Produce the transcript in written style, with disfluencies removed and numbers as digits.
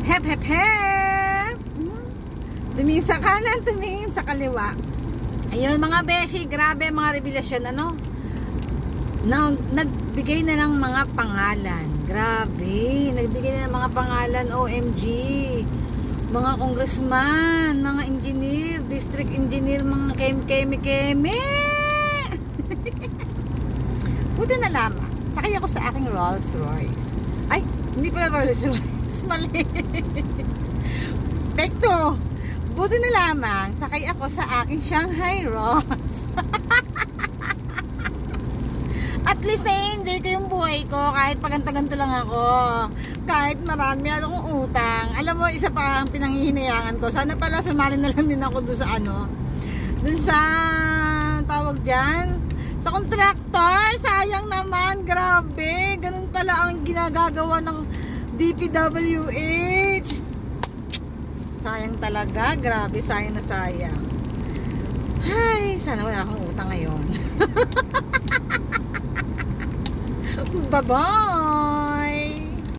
Hep, hep, hep! Tumingin sa kanan, tumingin sa kaliwa. Ayun mga beshi, grabe mga revelasyon, ano? Nagbigay na ng mga pangalan. Grabe, nagbigay na ng mga pangalan, OMG. Mga congressman, mga engineer, district engineer, mga kemi. Buti na lamang, sakay ako sa aking Rolls Royce. Ay, hindi pala Rolls Royce, mali. Tekto, buti na lamang, sakay ako sa aking Shanghai Rolls. At least na-enjoy ko yung buhay ko kahit paganto-ganto lang ako. Kahit marami akong utang. Alam mo, isa pa ang pinanghihinayangan ko. Sana pala sumali na lang din ako doon sa ano. Doon sa tawag dyan. Sa kontraktor. Sayang naman. Grabe. Ganun pala ang ginagagawa ng DPWH. Sayang talaga. Grabe. Sayang na sayang. Ay, sana wala akong utang ngayon. Bye-bye!